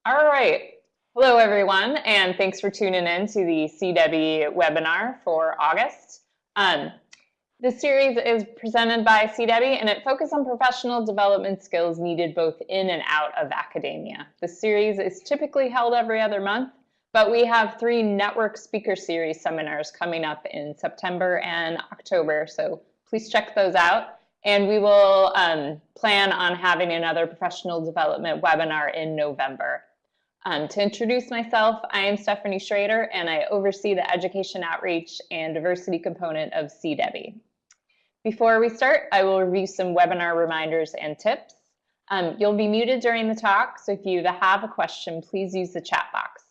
All right. Hello, everyone, and thanks for tuning in to the C-DEBI webinar for August. This series is presented by C-DEBI, and it focuses on professional development skills needed both in and out of academia. The series is typically held every other month, but we have 3 network speaker series seminars coming up in September and October, so please check those out. And we will plan on having another professional development webinar in November. To introduce myself, I am Stephanie Schrader, and I oversee the education outreach and diversity component of C-DEBI. Before we start, I will review some webinar reminders and tips. You'll be muted during the talk, so if you have a question, please use the chat box.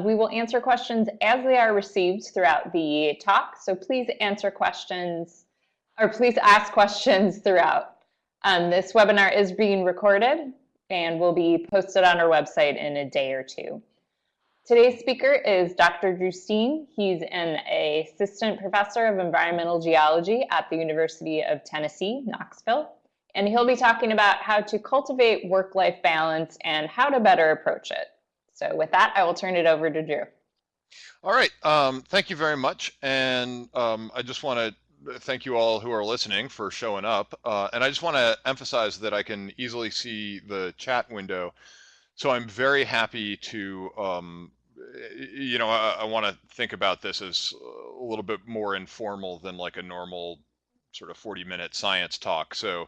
We will answer questions as they are received throughout the talk, so please answer questions, or please ask questions throughout. This webinar is being recorded and will be posted on our website in a day or two. Today's speaker is Dr. Drew Steen. He's an assistant professor of environmental geology at the University of Tennessee, Knoxville, and he'll be talking about how to cultivate work-life balance and how to better approach it. So with that, I will turn it over to Drew. All right, thank you very much, and I just want to thank you all who are listening for showing up, and I just want to emphasize that I can easily see the chat window, so I'm very happy to, I want to think about this as a little bit more informal than like a normal sort of 40-minute science talk. So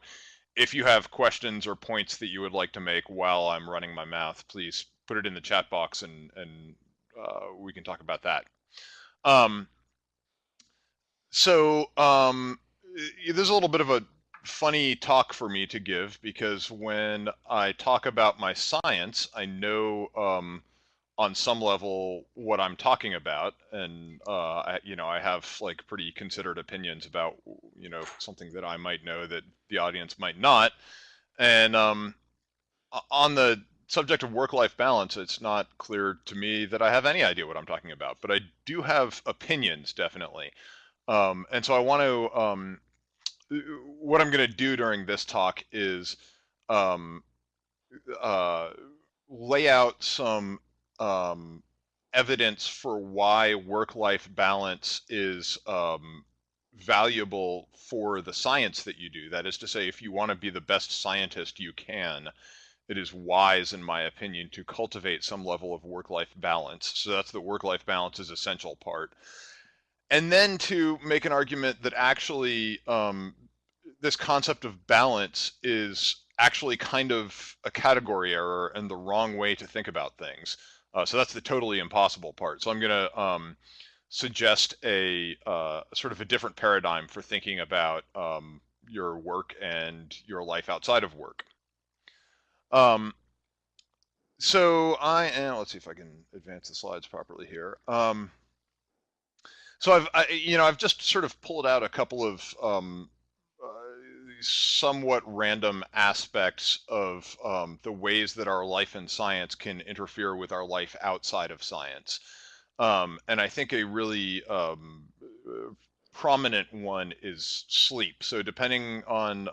if you have questions or points that you would like to make while I'm running my mouth, please put it in the chat box and we can talk about that. This is a little bit of a funny talk for me to give because when I talk about my science, I know on some level what I'm talking about, and I have like pretty considered opinions about something that I might know that the audience might not. And on the subject of work-life balance, it's not clear to me that I have any idea what I'm talking about, but I do have opinions, definitely. And so I want to, what I'm going to do during this talk is lay out some evidence for why work-life balance is valuable for the science that you do. That is to say, if you want to be the best scientist you can, it is wise, in my opinion, to cultivate some level of work-life balance. So that's the work-life balance is essential part. And then to make an argument that actually this concept of balance is actually kind of a category error and the wrong way to think about things. So that's the totally impossible part. So I'm going to suggest a sort of a different paradigm for thinking about your work and your life outside of work. So let's see if I can advance the slides properly here. So I've just sort of pulled out a couple of somewhat random aspects of the ways that our life in science can interfere with our life outside of science. And I think a really prominent one is sleep. So depending on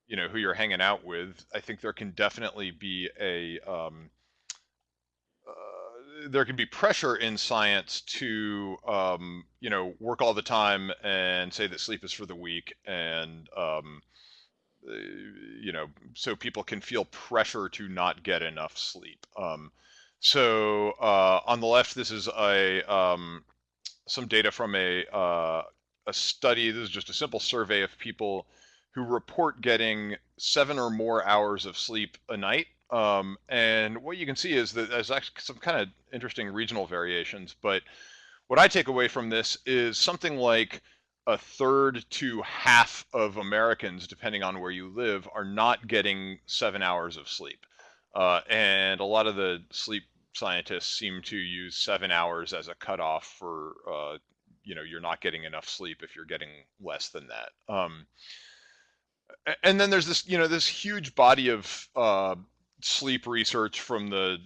who you're hanging out with, I think there can definitely be there can be pressure in science to work all the time and say that sleep is for the weak, and so people can feel pressure to not get enough sleep. So on the left, this is some data from a study. This is just a simple survey of people who report getting 7 or more hours of sleep a night. And what you can see is that there's actually some kind of interesting regional variations, but what I take away from this is something like a third to half of Americans, depending on where you live, are not getting 7 hours of sleep. And a lot of the sleep scientists seem to use 7 hours as a cutoff for, you're not getting enough sleep if you're getting less than that. And then there's this, this huge body of sleep research from the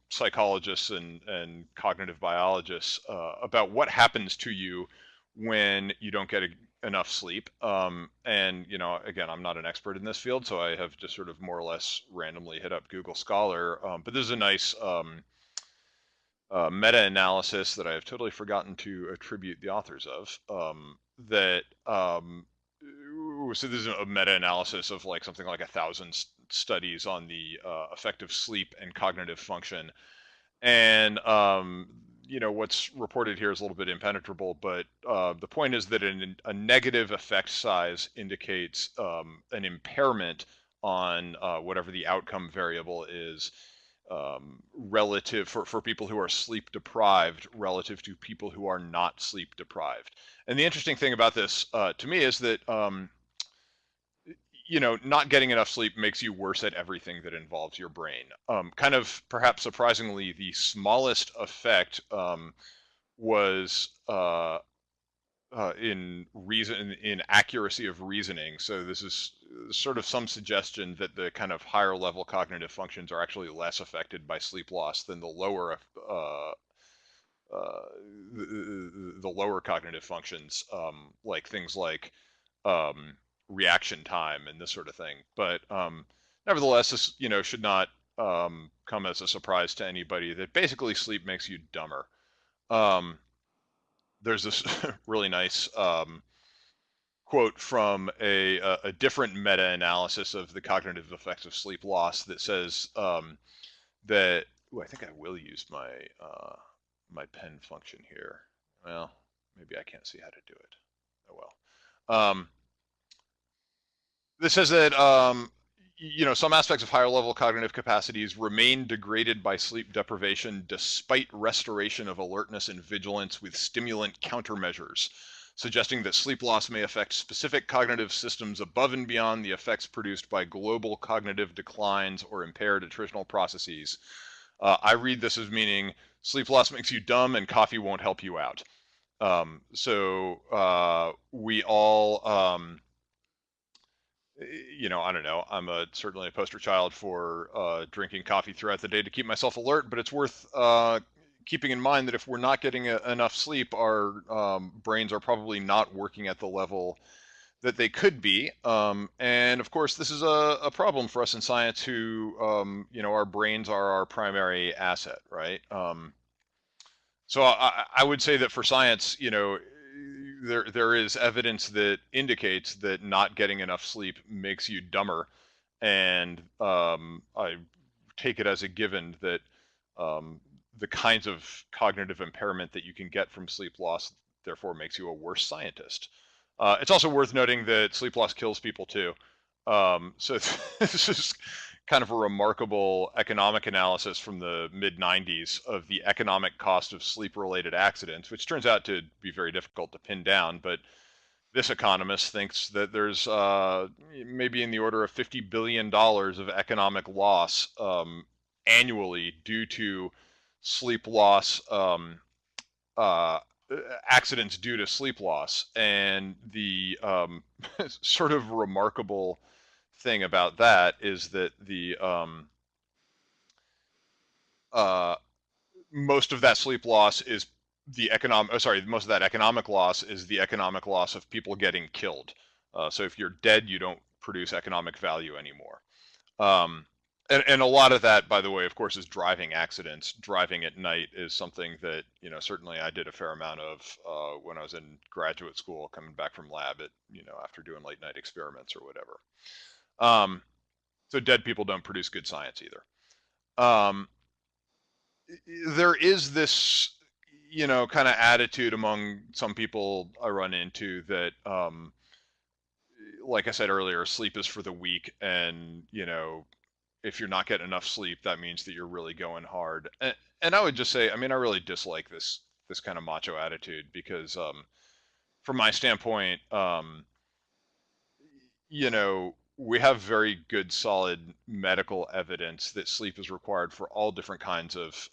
psychologists and cognitive biologists about what happens to you when you don't get enough sleep. And again, I'm not an expert in this field, so I have just sort of more or less randomly hit up Google Scholar. But this is a nice meta-analysis that I have totally forgotten to attribute the authors of. So this is a meta-analysis of like something like 1,000 studies on the effect of sleep and cognitive function. And what's reported here is a little bit impenetrable, but the point is that a negative effect size indicates an impairment on whatever the outcome variable is, relative for people who are sleep deprived relative to people who are not sleep deprived. And the interesting thing about this to me is that not getting enough sleep makes you worse at everything that involves your brain. Kind of perhaps surprisingly, the smallest effect was in accuracy of reasoning. So this is sort of some suggestion that the kind of higher level cognitive functions are actually less affected by sleep loss than the lower cognitive functions, like things like reaction time and this sort of thing. But nevertheless, this should not come as a surprise to anybody that basically sleep makes you dumber. There's this really nice quote from a different meta-analysis of the cognitive effects of sleep loss that says that. Ooh, I think I will use my my pen function here. Well, maybe I can't see how to do it. Oh well. This says that some aspects of higher level cognitive capacities remain degraded by sleep deprivation despite restoration of alertness and vigilance with stimulant countermeasures, suggesting that sleep loss may affect specific cognitive systems above and beyond the effects produced by global cognitive declines or impaired attritional processes. I read this as meaning sleep loss makes you dumb and coffee won't help you out. So we all... I don't know. I'm certainly a poster child for drinking coffee throughout the day to keep myself alert, but it's worth keeping in mind that if we're not getting enough sleep, our brains are probably not working at the level that they could be. And of course, this is a problem for us in science who, our brains are our primary asset, right? So I would say that for science, there is evidence that indicates that not getting enough sleep makes you dumber, and I take it as a given that the kinds of cognitive impairment that you can get from sleep loss therefore makes you a worse scientist. It's also worth noting that sleep loss kills people too. So this is kind of a remarkable economic analysis from the mid-90s of the economic cost of sleep-related accidents, which turns out to be very difficult to pin down. But this economist thinks that there's maybe in the order of $50 billion of economic loss annually due to sleep loss, accidents due to sleep loss. And the sort of remarkable thing about that is that the most of that sleep loss is the most of that economic loss is the economic loss of people getting killed. So if you're dead, you don't produce economic value anymore. And a lot of that, by the way, of course, is driving accidents. Driving at night is something that, certainly I did a fair amount of when I was in graduate school, coming back from lab after doing late night experiments or whatever. So dead people don't produce good science either. There is this, kind of attitude among some people I run into that, like I said earlier, sleep is for the weak, and, if you're not getting enough sleep, that means that you're really going hard. And I would just say, I really dislike this kind of macho attitude because, from my standpoint, we have very good, solid medical evidence that sleep is required for all different kinds of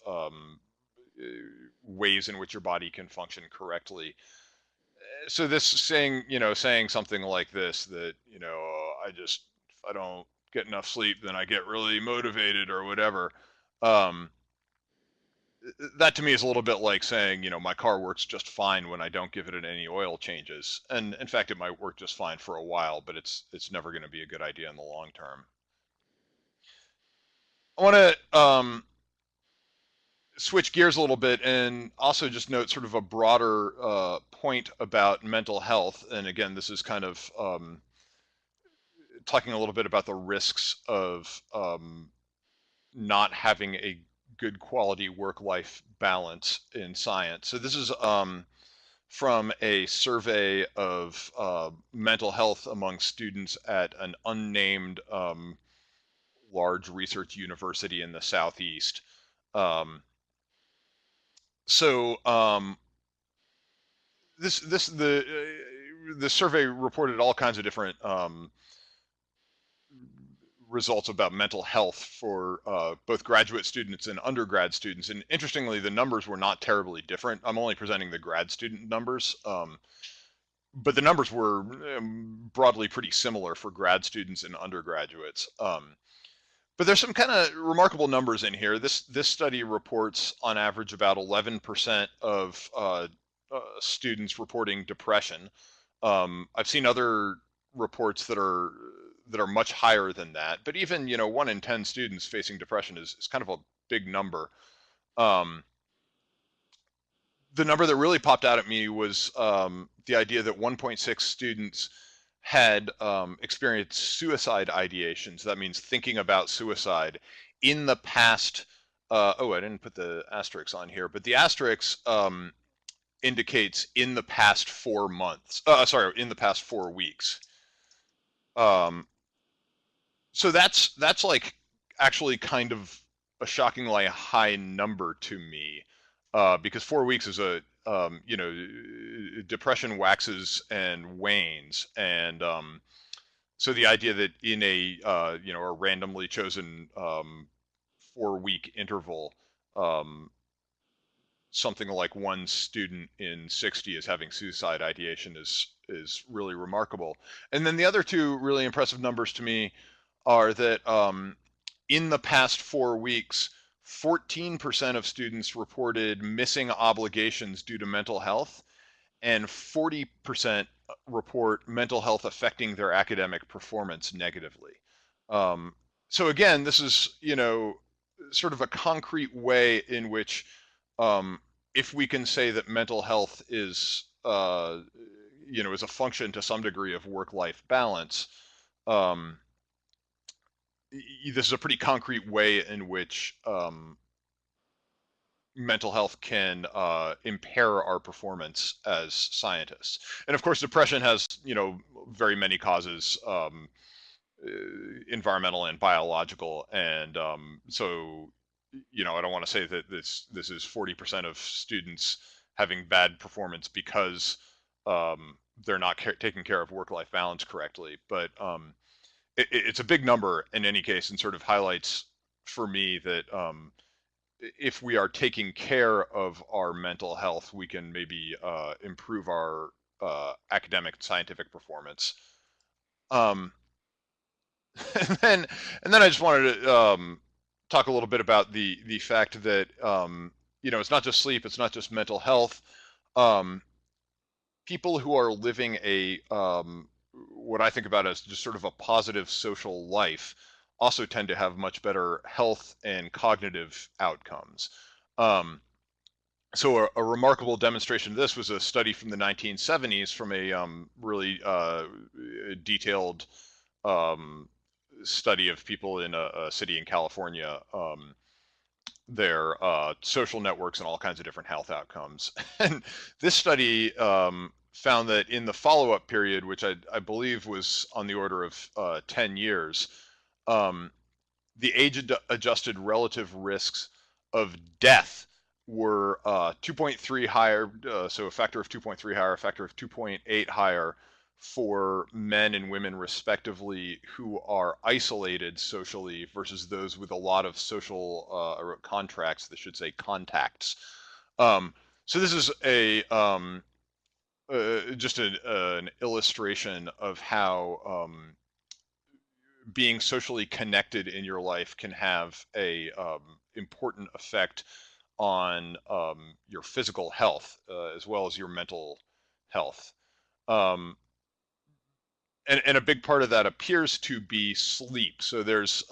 ways in which your body can function correctly. So this saying something like this, that, if I don't get enough sleep, then I get really motivated or whatever. that to me is a little bit like saying, my car works just fine when I don't give it any oil changes. And in fact, it might work just fine for a while, but it's never going to be a good idea in the long term. I want to switch gears a little bit and also just note sort of a broader point about mental health. And again, this is kind of talking a little bit about the risks of not having a good quality work-life balance in science. So this is from a survey of mental health among students at an unnamed large research university in the Southeast. Um, so the survey reported all kinds of different results about mental health for both graduate students and undergrad students. And interestingly, the numbers were not terribly different. I'm only presenting the grad student numbers, but the numbers were broadly pretty similar for grad students and undergraduates. But there's some kind of remarkable numbers in here. This study reports on average about 11% of students reporting depression. I've seen other reports that are much higher than that, but even 1 in 10 students facing depression is kind of a big number. The number that really popped out at me was the idea that 1.6 students had experienced suicide ideations. That means thinking about suicide in the past. Oh, I didn't put the asterisks on here, but the asterisk indicates in the past 4 months. Sorry, in the past 4 weeks. So that's like actually kind of a shockingly high number to me, because 4 weeks is depression waxes and wanes, and so the idea that in a a randomly chosen 4-week interval, something like 1 student in 60 is having suicide ideation is really remarkable. And then the other 2 really impressive numbers to me are that in the past 4 weeks, 14% of students reported missing obligations due to mental health, and 40% report mental health affecting their academic performance negatively. So again, this is, sort of a concrete way in which, if we can say that mental health is, is a function to some degree of work-life balance, this is a pretty concrete way in which mental health can impair our performance as scientists. And of course, depression has, very many causes, environmental and biological. And so, I don't want to say that this is 40% of students having bad performance because they're not taking care of work-life balance correctly. But it's a big number in any case, and sort of highlights for me that if we are taking care of our mental health, we can maybe improve our academic and scientific performance. And then I just wanted to talk a little bit about the fact that it's not just sleep, it's not just mental health. People who are living a what I think about as just sort of a positive social life also tend to have much better health and cognitive outcomes. So a remarkable demonstration of this was a study from the 1970s from a really detailed study of people in a city in California, their social networks and all kinds of different health outcomes. And this study found that in the follow-up period, which I believe was on the order of 10 years, the age-adjusted relative risks of death were 2.3 higher, so a factor of 2.3 higher, a factor of 2.8 higher for men and women respectively who are isolated socially versus those with a lot of social or contracts, that should say contacts. So this is a just an illustration of how being socially connected in your life can have a important effect on your physical health as well as your mental health. And a big part of that appears to be sleep. So there's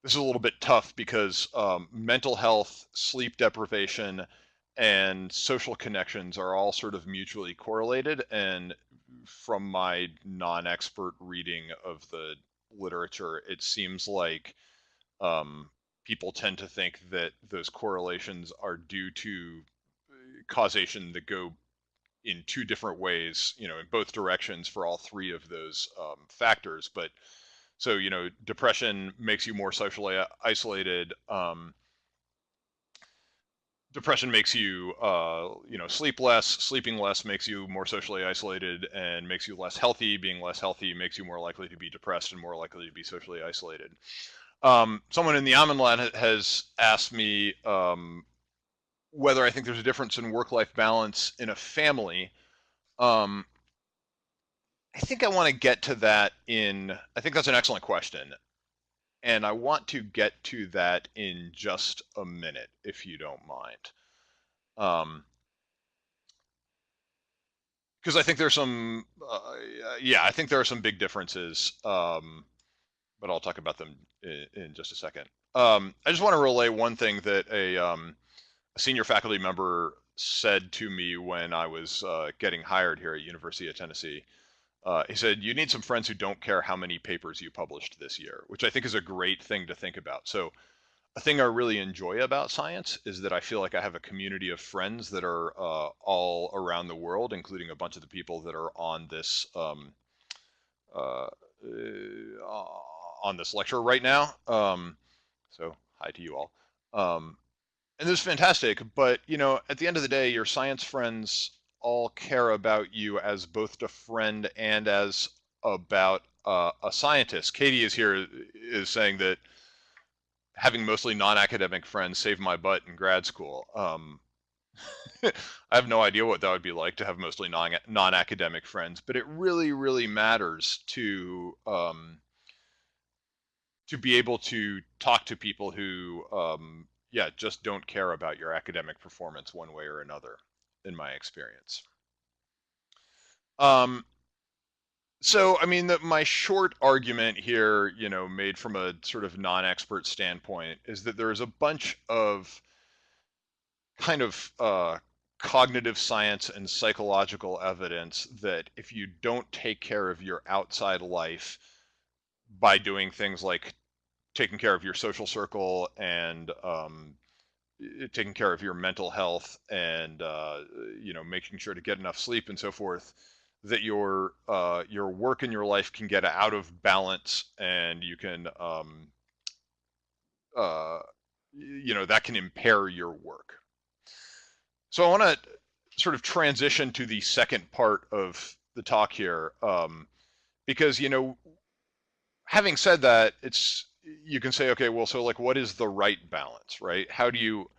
this is a little bit tough because mental health, sleep deprivation, and social connections are all sort of mutually correlated. And from my non-expert reading of the literature, it seems like people tend to think that those correlations are due to causation that go in two different ways, in both directions for all three of those factors. But so, depression makes you more socially isolated. Depression makes you, sleep less. Sleeping less makes you more socially isolated and makes you less healthy. Being less healthy makes you more likely to be depressed and more likely to be socially isolated. Someone in the Amenland has asked me whether I think there's a difference in work-life balance in a family. I think I want to get to that I think that's an excellent question. And I want to get to that in just a minute, if you don't mind. Because I think there's some, I think there are some big differences, but I'll talk about them in just a second. I just want to relay one thing that a senior faculty member said to me when I was getting hired here at University of Tennessee. He said, you need some friends who don't care how many papers you published this year, which I think is a great thing to think about. So a thing I really enjoy about science is that I feel like I have a community of friends that are all around the world, including a bunch of the people that are on this lecture right now. So hi to you all. And this is fantastic, but at the end of the day, your science friends all care about you as both a friend and as about a scientist. Katie is saying that having mostly non-academic friends saved my butt in grad school. I have no idea what that would be like to have mostly non-academic friends, but it really, really matters to be able to talk to people who, just don't care about your academic performance one way or another, in my experience. So, I mean, my short argument here, made from a sort of non-expert standpoint, is that there's a bunch of kind of cognitive science and psychological evidence that if you don't take care of your outside life by doing things like taking care of your social circle and taking care of your mental health and making sure to get enough sleep and so forth, that your work and your life can get out of balance, and you can that can impair your work. So I want to sort of transition to the second part of the talk here, because having said that, you can say, okay, well, so like, what is the right balance, right? How do you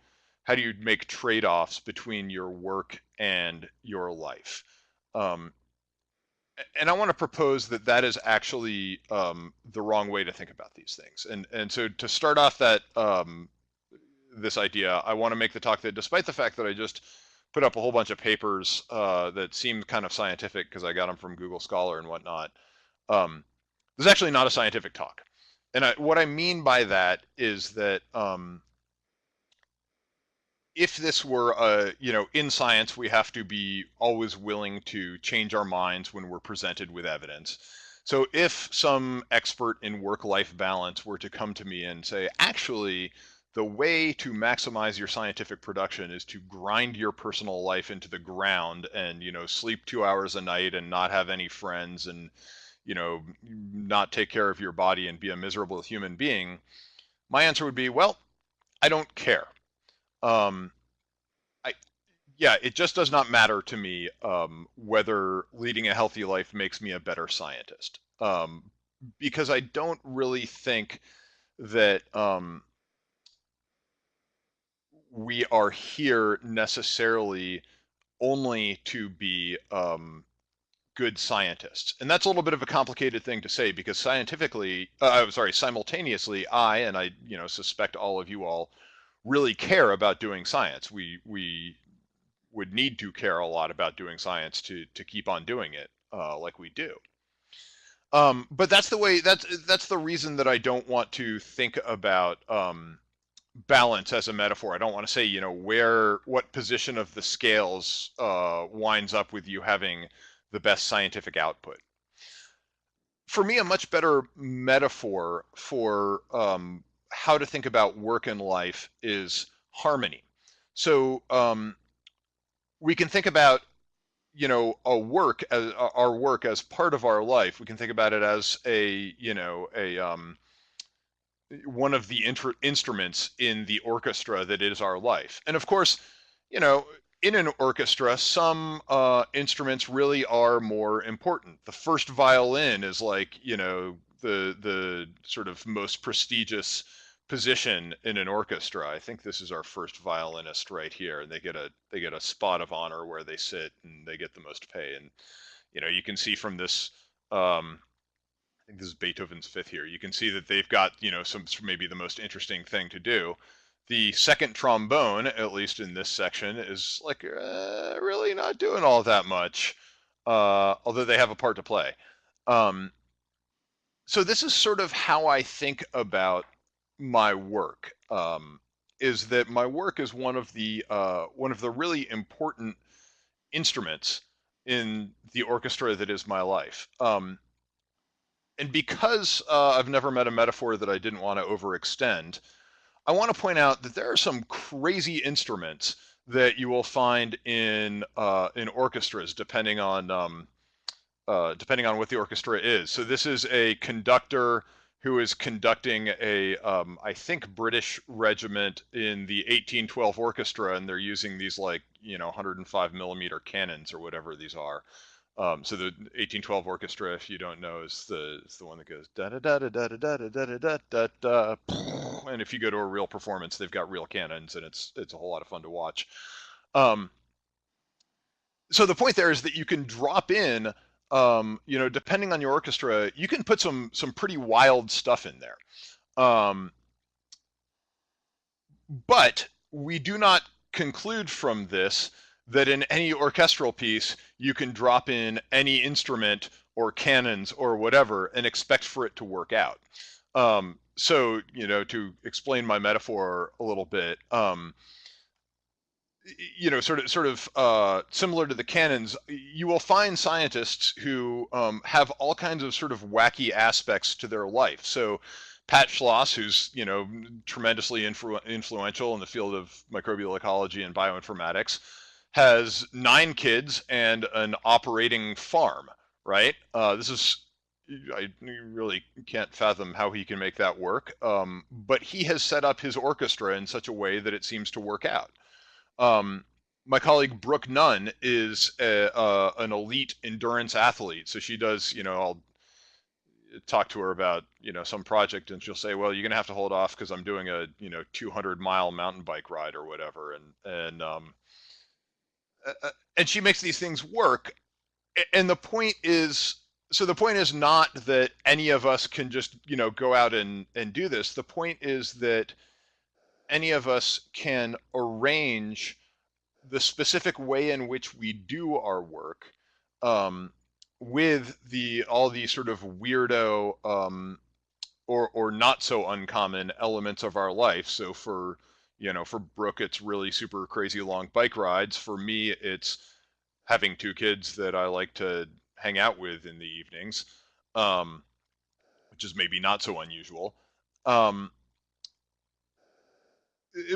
make trade-offs between your work and your life? And I want to propose that is actually the wrong way to think about these things. And so to start off that this idea, I want to make the talk that despite the fact that I just put up a whole bunch of papers that seemed kind of scientific because I got them from Google Scholar and whatnot, this is actually not a scientific talk. And what I mean by that is that if this were in science, we have to be always willing to change our minds when we're presented with evidence. So if some expert in work-life balance were to come to me and say, actually, the way to maximize your scientific production is to grind your personal life into the ground and, sleep 2 hours a night and not have any friends and, not take care of your body and be a miserable human being, my answer would be, well, I don't care. It just does not matter to me whether leading a healthy life makes me a better scientist, because I don't really think that we are here necessarily only to be good scientists. And that's a little bit of a complicated thing to say, because simultaneously, I, and I suspect all of you all, really care about doing science. We would need to care a lot about doing science to keep on doing it like we do. But that's the reason that I don't want to think about balance as a metaphor. I don't want to say, what position of the scales winds up with you having the best scientific output. For me, a much better metaphor for how to think about work and life is harmony. So we can think about our work as part of our life. We can think about it as one of the instruments in the orchestra that is our life. And of course, in an orchestra, some instruments really are more important. The first violin is like, the sort of most prestigious position in an orchestra. I think this is our first violinist right here, and they get a spot of honor where they sit, and they get the most pay. And you can see from this, I think this is Beethoven's Fifth here. You can see that they've got some maybe the most interesting thing to do. The second trombone, at least in this section, is like really not doing all that much, although they have a part to play. So this is sort of how I think about my work, is that my work is one of the really important instruments in the orchestra that is my life. And because I've never met a metaphor that I didn't want to overextend, I want to point out that there are some crazy instruments that you will find in orchestras, depending on what the orchestra is. So this is a conductor who is conducting a, I think, British regiment in the 1812 orchestra, and they're using these 105 millimeter cannons or whatever these are. So the 1812 orchestra, if you don't know, is the one that goes da da da da da da da da da da da. And if you go to a real performance, they've got real cannons, and it's a whole lot of fun to watch. So the point there is that you can drop in, depending on your orchestra, you can put some pretty wild stuff in there. But we do not conclude from this that in any orchestral piece you can drop in any instrument or cannons or whatever and expect for it to work out. So, to explain my metaphor a little bit, sort of similar to the cannons, you will find scientists who have all kinds of sort of wacky aspects to their life. So Pat Schloss, who's tremendously influential in the field of microbial ecology and bioinformatics, has 9 kids and an operating farm, right? I really can't fathom how he can make that work, but he has set up his orchestra in such a way that it seems to work out. My colleague Brooke Nunn is an elite endurance athlete. So she does, I'll talk to her about, some project, and she'll say, well, you're going to have to hold off because I'm doing a, 200-mile mountain bike ride or whatever. And she makes these things work. And the point is not that any of us can just, go out and do this. The point is that any of us can arrange the specific way in which we do our work with all these sort of weirdo or not so uncommon elements of our life. So for Brooke, it's really super crazy long bike rides. For me, it's having 2 kids that I like to hang out with in the evenings, which is maybe not so unusual.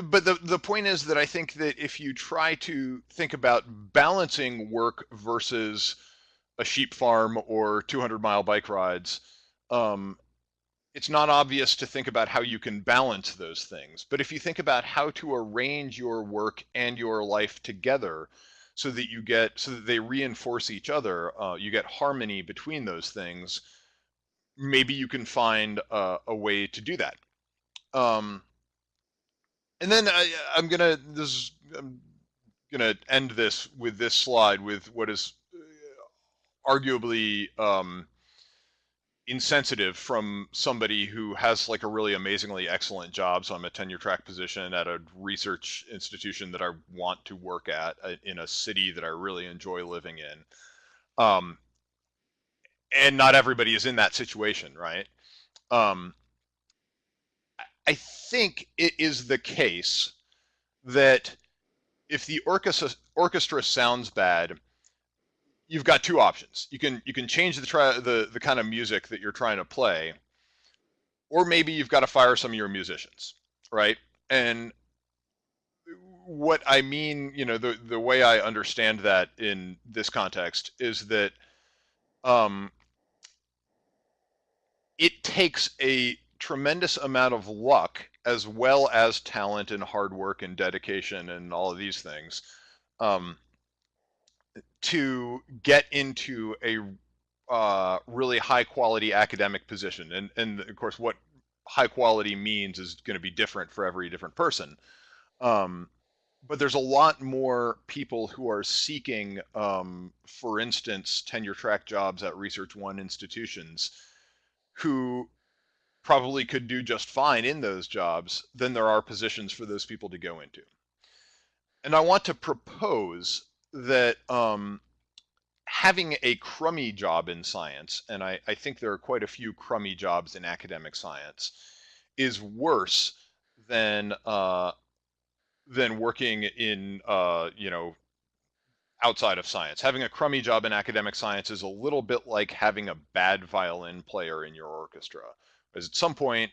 But the point is that I think that if you try to think about balancing work versus a sheep farm or 200-mile bike rides, it's not obvious to think about how you can balance those things. But if you think about how to arrange your work and your life together so that they reinforce each other, you get harmony between those things, maybe you can find a way to do that. And then I'm gonna end this with this slide with what is arguably insensitive from somebody who has like a really amazingly excellent job. So I'm a tenure track position at a research institution that I want to work at in a city that I really enjoy living in. Um, and not everybody is in that situation, right? Um, I think it is the case that if the orchestra sounds bad, you've got two options. You can change the kind of music that you're trying to play, or maybe you've got to fire some of your musicians, right? And what I mean, the way I understand that in this context is that um, it takes a tremendous amount of luck as well as talent and hard work and dedication and all of these things um, to get into a really high quality academic position. And of course, what high quality means is going to be different for every different person. Um, but there's a lot more people who are seeking, for instance, tenure track jobs at Research One institutions who probably could do just fine in those jobs than there are positions for those people to go into. And I want to propose that having a crummy job in science, and I think there are quite a few crummy jobs in academic science, is worse than working in outside of science. Having a crummy job in academic science is a little bit like having a bad violin player in your orchestra. Because at some point,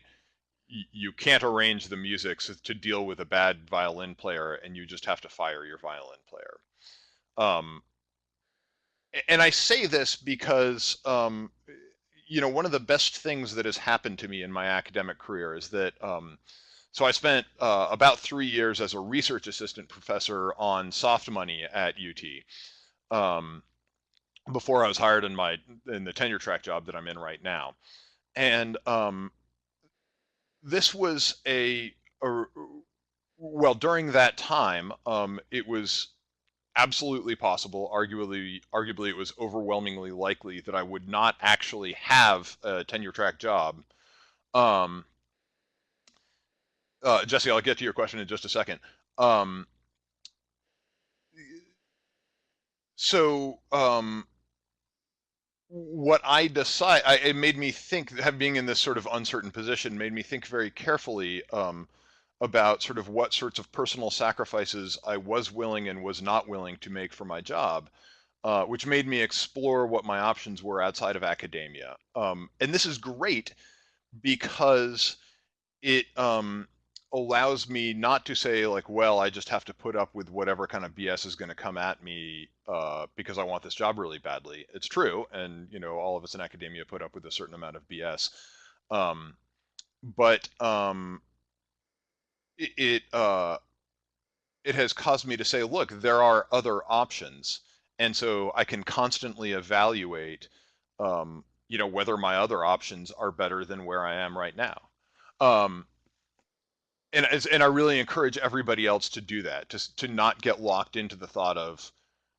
you can't arrange the music to deal with a bad violin player, and you just have to fire your violin player. And I say this because, one of the best things that has happened to me in my academic career is that, so I spent about 3 years as a research assistant professor on soft money at UT before I was hired in the tenure track job that I'm in right now. And this was well, during that time, it was absolutely possible, arguably it was overwhelmingly likely that I would not actually have a tenure track job. Jesse, I'll get to your question in just a second. So what I decide, it made me think, being in this sort of uncertain position, made me think very carefully about sort of what sorts of personal sacrifices I was willing and was not willing to make for my job, which made me explore what my options were outside of academia. And this is great because it allows me not to say like, well, I just have to put up with whatever kind of BS is going to come at me because I want this job really badly. It's true, and all of us in academia put up with a certain amount of BS. But it has caused me to say, look, there are other options, and so I can constantly evaluate, whether my other options are better than where I am right now. And I really encourage everybody else to do that, to not get locked into the thought of,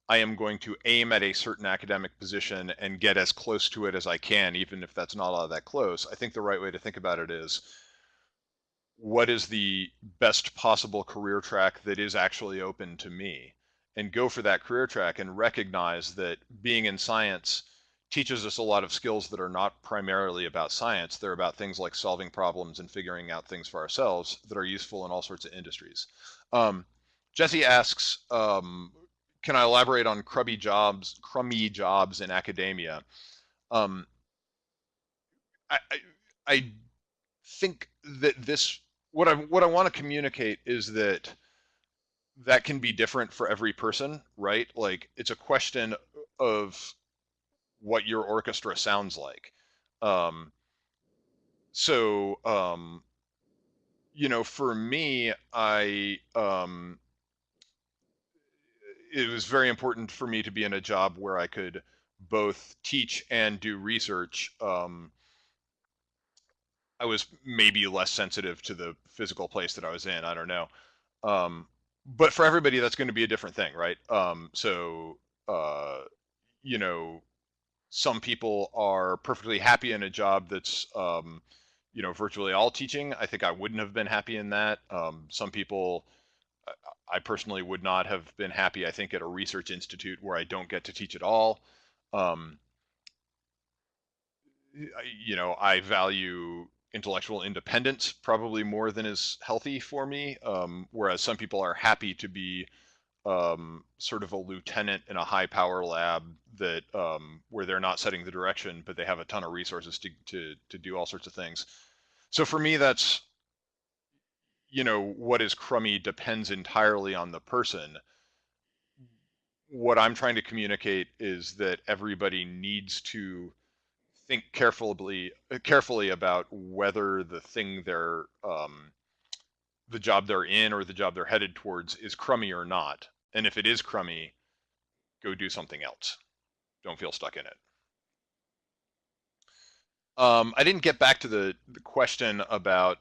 I am going to aim at a certain academic position and get as close to it as I can, even if that's not all that close. I think the right way to think about it is, what is the best possible career track that is actually open to me? And go for that career track and recognize that being in science teaches us a lot of skills that are not primarily about science. They're about things like solving problems and figuring out things for ourselves that are useful in all sorts of industries. Jesse asks, can I elaborate on crummy jobs in academia? I think that what I want to communicate is that can be different for every person, right? Like, it's a question of what your orchestra sounds like. So, for me, it was very important for me to be in a job where I could both teach and do research. I was maybe less sensitive to the physical place that I was in. I don't know. But for everybody, that's going to be a different thing, right? So, some people are perfectly happy in a job that's, virtually all teaching. I think I wouldn't have been happy in that. Some people, I personally would not have been happy, I think, at a research institute where I don't get to teach at all. Um, I value intellectual independence probably more than is healthy for me. Whereas some people are happy to be sort of a lieutenant in a high power lab that where they're not setting the direction, but they have a ton of resources to do all sorts of things. So for me, that's, what is crummy depends entirely on the person. What I'm trying to communicate is that everybody needs to think carefully about whether the thing the job they're in or the job they're headed towards is crummy or not. And if it is crummy, go do something else. Don't feel stuck in it. I didn't get back to the question about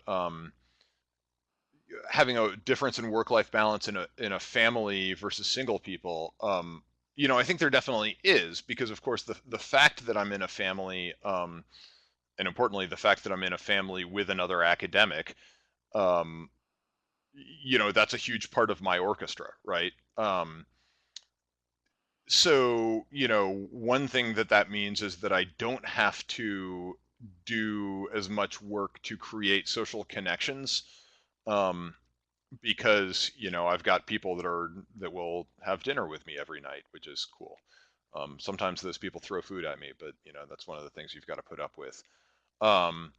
having a difference in work-life balance in a family versus single people. I think there definitely is, because of course the fact that I'm in a family, and importantly the fact that I'm in a family with another academic, um, that's a huge part of my orchestra, right? So, one thing that means is that I don't have to do as much work to create social connections, um, because, I've got people that will have dinner with me every night, which is cool. Sometimes those people throw food at me, but, that's one of the things you've got to put up with. Um,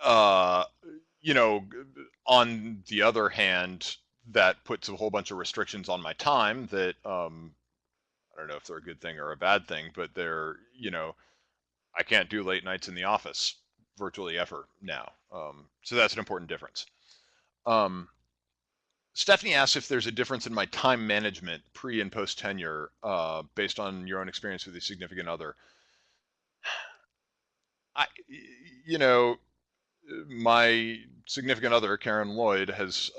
uh, on the other hand, that puts a whole bunch of restrictions on my time that, I don't know if they're a good thing or a bad thing, but I can't do late nights in the office virtually ever now. So that's an important difference. Stephanie asks if there's a difference in my time management pre and post tenure, based on your own experience with a significant other. I, you know, my significant other, Karen Lloyd, has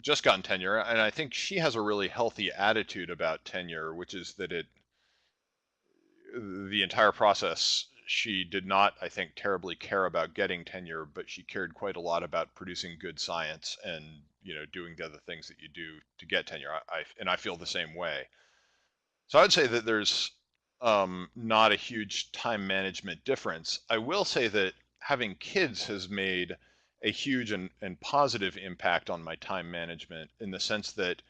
just gotten tenure, and I think she has a really healthy attitude about tenure, which is that the entire process, she did not, I think, terribly care about getting tenure, but she cared quite a lot about producing good science and, doing the other things that you do to get tenure. And I feel the same way. So I would say that there's not a huge time management difference. I will say that having kids has made a huge and positive impact on my time management, in the sense that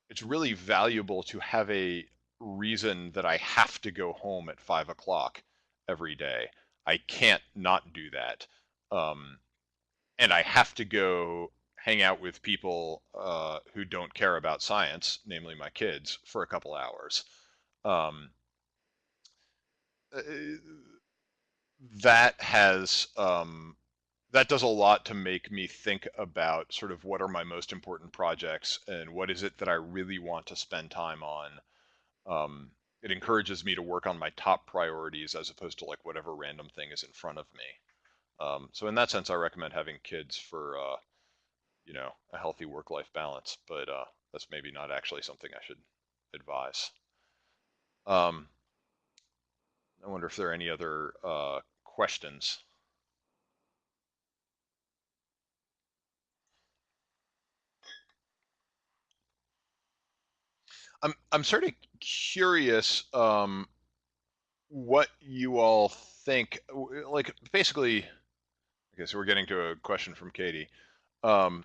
it's really valuable to have a reason that I have to go home at 5 o'clock every day. I can't not do that. And I have to go hang out with people who don't care about science, namely my kids, for a couple hours. Um, uh, that has that does a lot to make me think about sort of what are my most important projects and what is it that I really want to spend time on. It encourages me to work on my top priorities as opposed to like whatever random thing is in front of me. So in that sense, I recommend having kids for a healthy work-life balance, but that's maybe not actually something I should advise. Um, I wonder if there are any other questions. I'm sort of curious what you all think. Like basically, okay, so we're getting to a question from Katie. I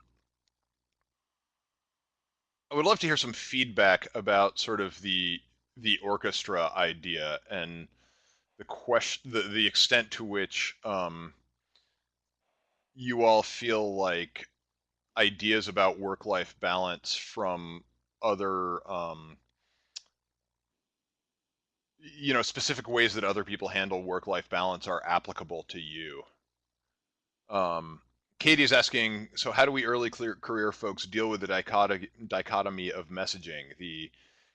would love to hear some feedback about sort of the orchestra idea and the extent to which you all feel like ideas about work-life balance from other specific ways that other people handle work-life balance are applicable to you. Katie's asking, so how do we early career folks deal with the dichotomy of messaging, the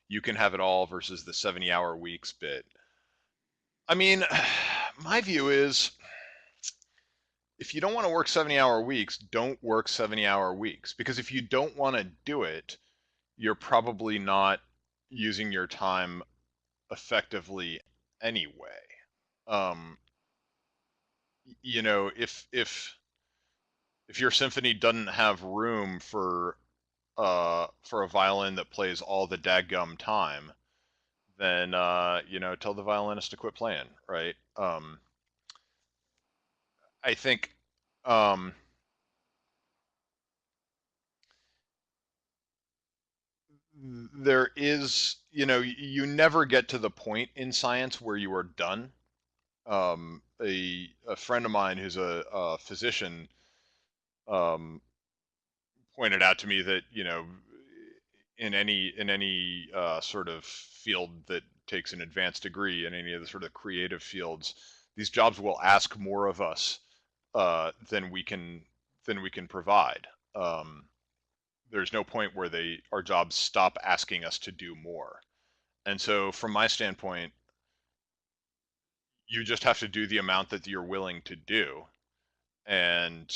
you can have it all versus the 70-hour weeks bit? I mean, my view is, if you don't want to work 70-hour weeks, don't work 70-hour weeks. Because if you don't want to do it, you're probably not using your time effectively anyway. Um, you know, if your symphony doesn't have room for a violin that plays all the dadgum time, then you know, tell the violinist to quit playing, right? I think um, there is, you know, you never get to the point in science where you are done. A friend of mine who's a physician um, pointed out to me that, you know, in any sort of field that takes an advanced degree, in any of the sort of creative fields, these jobs will ask more of us than we can provide. Um, there's no point where our jobs stop asking us to do more. And so from my standpoint, you just have to do the amount that you're willing to do and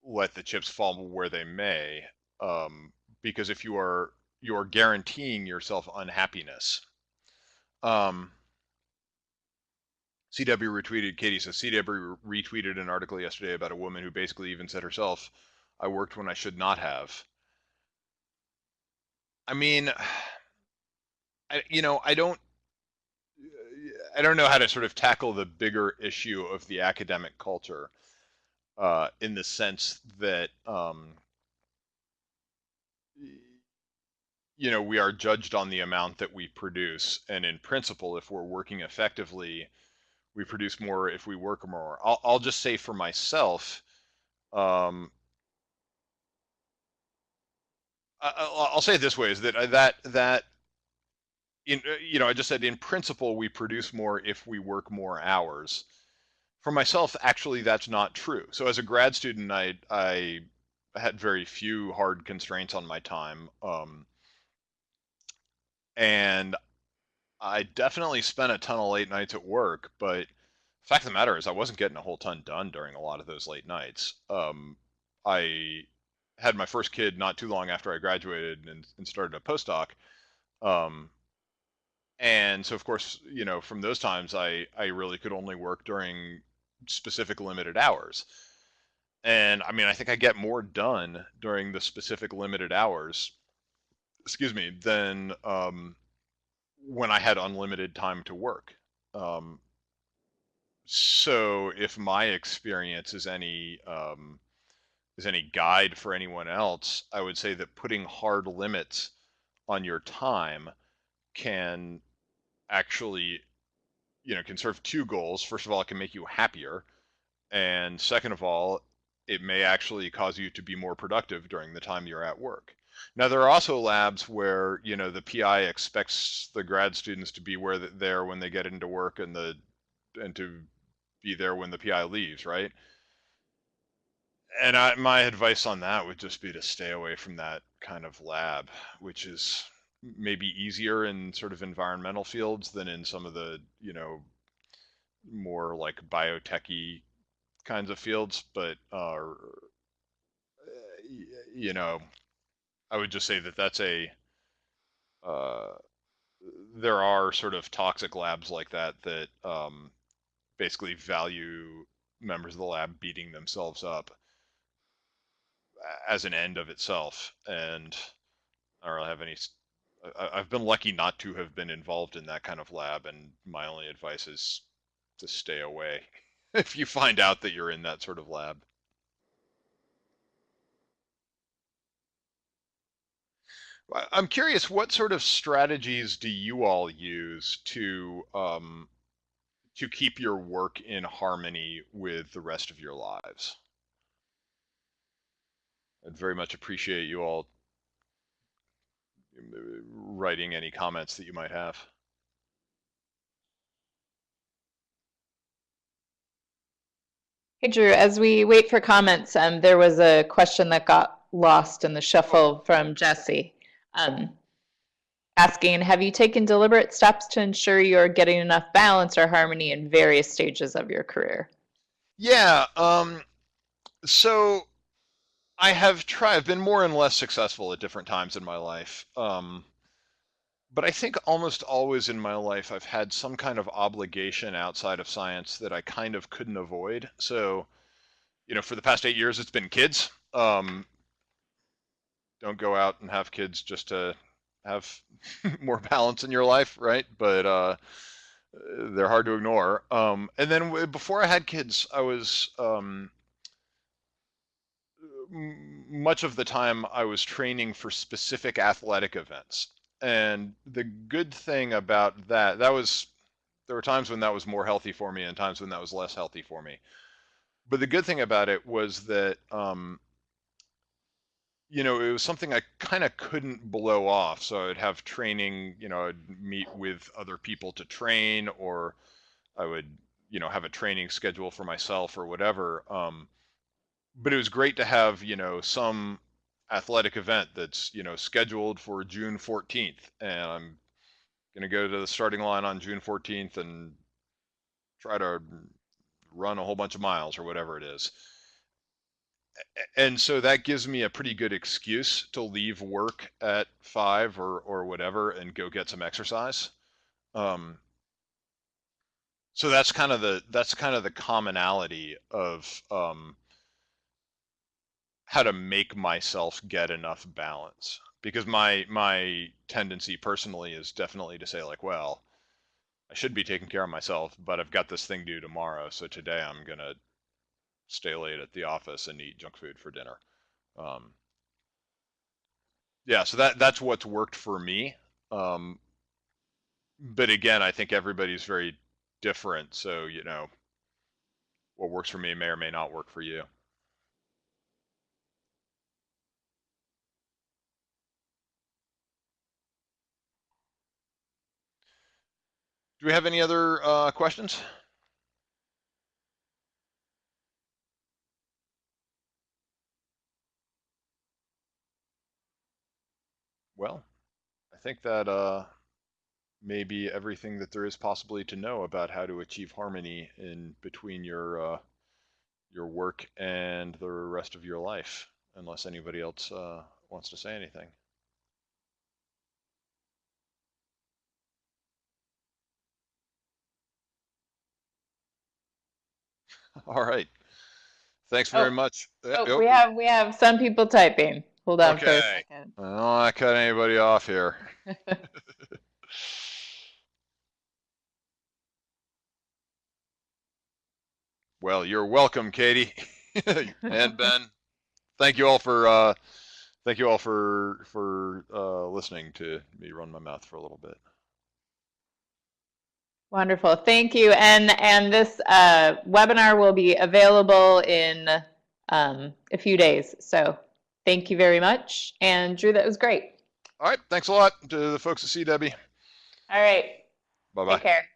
let the chips fall where they may. Because if you're guaranteeing yourself unhappiness. C-DEBI retweeted, Katie says, C-DEBI retweeted an article yesterday about a woman who basically even said herself, I worked when I should not have. I mean, you know, I don't know how to sort of tackle the bigger issue of the academic culture in the sense that, you know, we are judged on the amount that we produce. And in principle, if we're working effectively, we produce more if we work more. I'll just say for myself, um, I'll say it this way: is that in you know, I just said in principle we produce more if we work more hours. For myself, actually, that's not true. So as a grad student, I had very few hard constraints on my time, and I definitely spent a ton of late nights at work. But the fact of the matter is, I wasn't getting a whole ton done during a lot of those late nights. I had my first kid not too long after I graduated and started a postdoc. Um, and so, of course, you know, from those times, I really could only work during specific limited hours. And I mean, I think I get more done during the specific limited hours, excuse me, than when I had unlimited time to work. Um, so if my experience is any guide for anyone else, I would say that putting hard limits on your time can actually, you know, can serve two goals. First of all, it can make you happier. And second of all, it may actually cause you to be more productive during the time you're at work. Now, there are also labs where, you know, the PI expects the grad students to be there when they get into work and to be there when the PI leaves, right? And my advice on that would just be to stay away from that kind of lab, which is maybe easier in sort of environmental fields than in some of the, you know, more like biotechy kinds of fields. But you know, I would just say that that's uh, there are sort of toxic labs like that basically value members of the lab beating themselves up as an end of itself. And I don't really have any. I've been lucky not to have been involved in that kind of lab, and my only advice is to stay away if you find out that you're in that sort of lab. I'm curious, what sort of strategies do you all use to keep your work in harmony with the rest of your lives? I'd very much appreciate you all writing any comments that you might have. Hey, Drew, as we wait for comments, there was a question that got lost in the shuffle from Jesse, asking, have you taken deliberate steps to ensure you're getting enough balance or harmony in various stages of your career? Yeah, so I've been more and less successful at different times in my life. But I think almost always in my life, I've had some kind of obligation outside of science that I kind of couldn't avoid. So, for the past 8 years, it's been kids. Don't go out and have kids just to have more balance in your life, right? But they're hard to ignore. And then before I had kids, I was much of the time I was training for specific athletic events. And the good thing about that there were times when that was more healthy for me and times when that was less healthy for me. But the good thing about it was that, it was something I kind of couldn't blow off. So I'd have training, I'd meet with other people to train, or I would, have a training schedule for myself or whatever. But it was great to have, some athletic event that's, scheduled for June 14th. And I'm going to go to the starting line on June 14th and try to run a whole bunch of miles or whatever it is. And so that gives me a pretty good excuse to leave work at 5 or whatever and go get some exercise. So that's kind of the commonality of how to make myself get enough balance. Because my tendency personally is definitely to say, like, well, I should be taking care of myself, but I've got this thing due tomorrow, so today I'm gonna stay late at the office and eat junk food for dinner. Yeah, so that's what's worked for me. But again, I think everybody's very different, so what works for me may or may not work for you. Do we have any other questions? Well, I think that may be everything that there is possibly to know about how to achieve harmony in between your work and the rest of your life, unless anybody else wants to say anything. All right. Thanks very much. Oh, we have some people typing. Hold on for a second. I don't want to cut anybody off here. Well, you're welcome, Katie and Ben. Thank you all for listening to me run my mouth for a little bit. Wonderful, thank you. And this webinar will be available in a few days. So thank you very much. And Drew, that was great. All right, thanks a lot to the folks at C-DEBI. All right. Bye-bye. Take care.